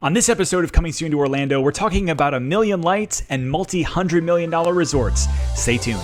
On this episode of Coming Soon to Orlando, we're talking about a million lights and multi-$100 million resorts. Stay tuned.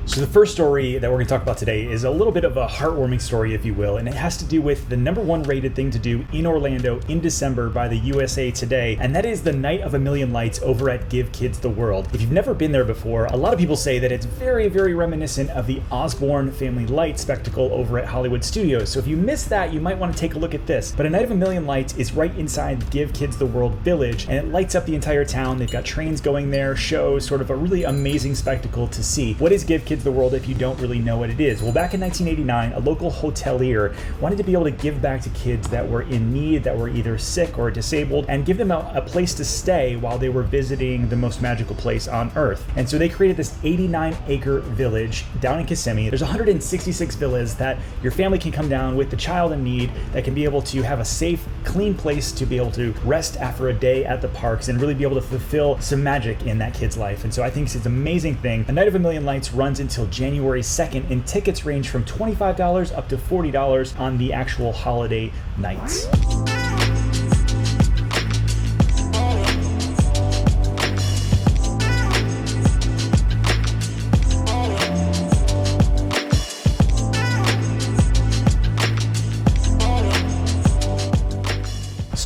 So the first story that we're going to talk about today is a little bit of a heartwarming story, if you will, and it has to do with the number one rated thing to do in Orlando in December by the USA Today, and that is the Night of a Million Lights over at Give Kids the World. If you've never been there before, a lot of people say that it's very, very reminiscent of the Osborne Family Light spectacle over at Hollywood Studios. So if you missed that, you might want to take a look at this. But a Night of a Million Lights is right inside Give Kids the World Village, and it lights up the entire town. They've got trains going there, shows, sort of a really amazing spectacle to see. What is Give Kids the World if you don't really know what it is? Well, back in 1989, a local hotelier wanted to be able to give back to kids that were in need, that were either sick or disabled, and give them a place to stay while they were visiting the most magical place on earth. And so they created this 89-acre village down in Kissimmee. There's 166 villas that your family can come down with the child in need that can be able to have a safe, clean place to be able to rest after a day at the parks and really be able to fulfill some magic in that kid's life. And so I think it's an amazing thing. A Night of a Million Lights runs until January 2nd, and tickets range from $25 up to $40 on the actual holiday nights.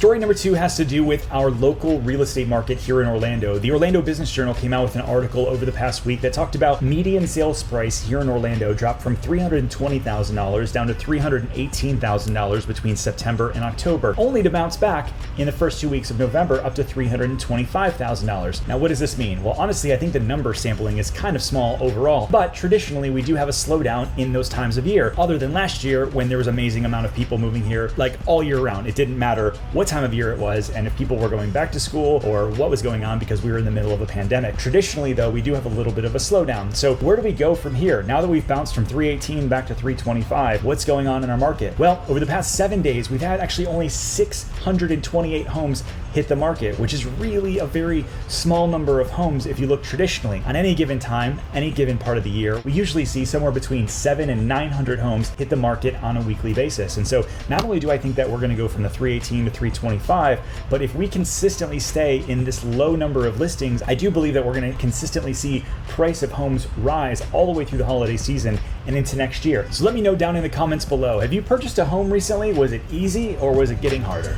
Story number two has to do with our local real estate market here in Orlando. The Orlando Business Journal came out with an article over the past week that talked about median sales price here in Orlando dropped from $320,000 down to $318,000 between September and October, only to bounce back in the first 2 weeks of November up to $325,000. Now, what does this mean? Well, honestly, I think the number sampling is kind of small overall, but traditionally we do have a slowdown in those times of year, other than last year when there was an amazing amount of people moving here like all year round. It didn't matter what time of year it was and if people were going back to school or what was going on because we were in the middle of a pandemic. Traditionally, though, we do have a little bit of a slowdown. So where do we go from here? Now that we've bounced from 318 back to 325, what's going on in our market? Well, over the past 7 days, we've had actually only 628 homes hit the market, which is really a very small number of homes if you look traditionally. On any given time, any given part of the year, we usually see somewhere between 700 and 900 homes hit the market on a weekly basis. And so not only do I think that we're going to go from the 318 to 325, but if we consistently stay in this low number of listings, I do believe that we're going to consistently see price of homes rise all the way through the holiday season and into next year. So let me know down in the comments below. Have you purchased a home recently? Was it easy or was it getting harder?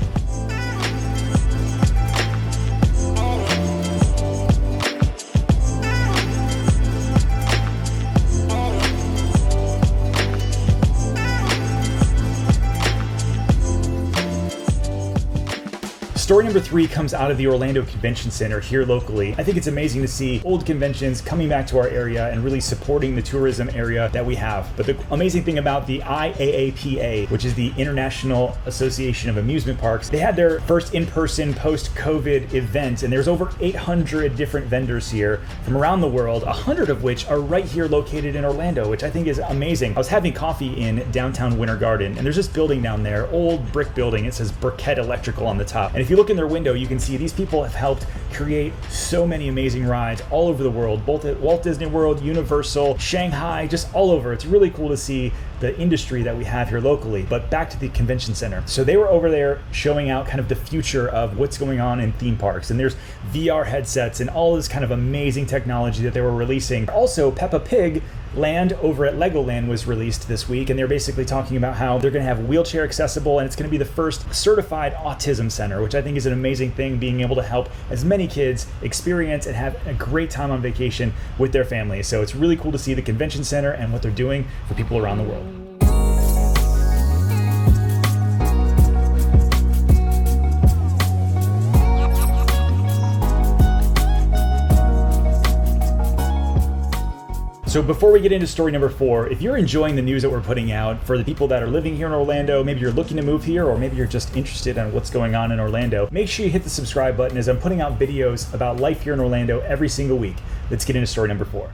Story number three comes out of the Orlando Convention Center here locally. I think it's amazing to see old conventions coming back to our area and really supporting the tourism area that we have. But the amazing thing about the IAAPA, which is the International Association of Amusement Parks, they had their first in-person post-COVID event, and there's over 800 different vendors here from around the world, 100 of which are right here located in Orlando, which I think is amazing. I was having coffee in downtown Winter Garden, and there's this building down there, old brick building. It says Burkett Electrical on the top. And if you look in their window, you can see these people have helped create so many amazing rides all over the world, both at Walt Disney World, Universal, Shanghai, just all over. It's really cool to see the industry that we have here locally. But back to the convention center. So they were over there showing out kind of the future of what's going on in theme parks. And there's VR headsets and all this kind of amazing technology that they were releasing. Also, Peppa Pig Land over at Legoland was released this week, and they're basically talking about how they're going to have wheelchair accessible, and it's going to be the first certified autism center, which I think is an amazing thing, being able to help as many kids experience and have a great time on vacation with their families. So it's really cool to see the convention center and what they're doing for people around the world. So before we get into story number four, if you're enjoying the news that we're putting out for the people that are living here in Orlando, maybe you're looking to move here, or maybe you're just interested in what's going on in Orlando, make sure you hit the subscribe button as I'm putting out videos about life here in Orlando every single week. Let's get into story number four.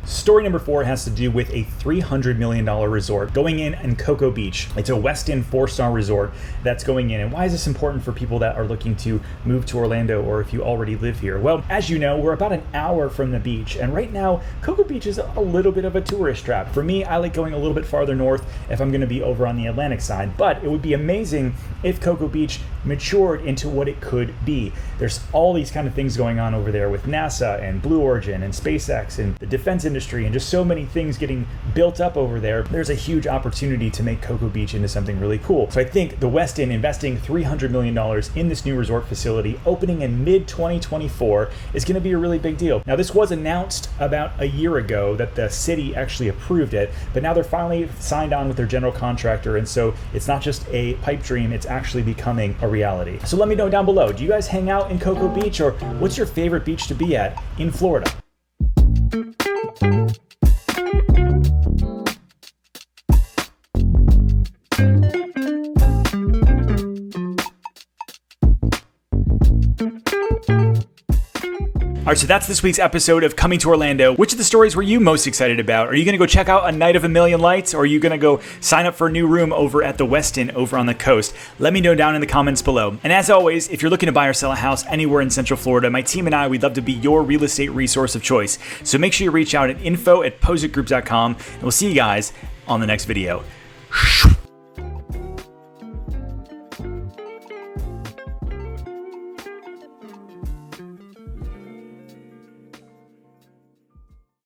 Story number 4 has to do with a $300 million resort going in Cocoa Beach. It's a West End 4-star resort that's going in. And why is this important for people that are looking to move to Orlando, or if you already live here? Well, as you know, we're about an hour from the beach, and right now Cocoa Beach is a little bit of a tourist trap. For me, I like going a little bit farther north if I'm going to be over on the Atlantic side, but it would be amazing if Cocoa Beach matured into what it could be. There's all these kind of things going on over there with NASA and Blue Origin and SpaceX and the defense industry and just so many things getting built up over there. There's a huge opportunity to make Cocoa Beach into something really cool. So I think the West End investing $300 million in this new resort facility opening in mid-2024 is going to be a really big deal. Now, this was announced about a year ago that the city actually approved it, but now they're finally signed on with their general contractor, and so it's not just a pipe dream, it's actually becoming a reality. So let me know down below, do you guys hang out in Cocoa Beach, or what's your favorite beach to be at in Florida? All right, so that's this week's episode of Coming to Orlando. Which of the stories were you most excited about? Are you going to go check out A Night of a Million Lights, or are you going to go sign up for a new room over at the Westin over on the coast? Let me know down in the comments below. And as always, if you're looking to buy or sell a house anywhere in Central Florida, my team and I, we'd love to be your real estate resource of choice. So make sure you reach out at info@pozekgroup.com, and we'll see you guys on the next video.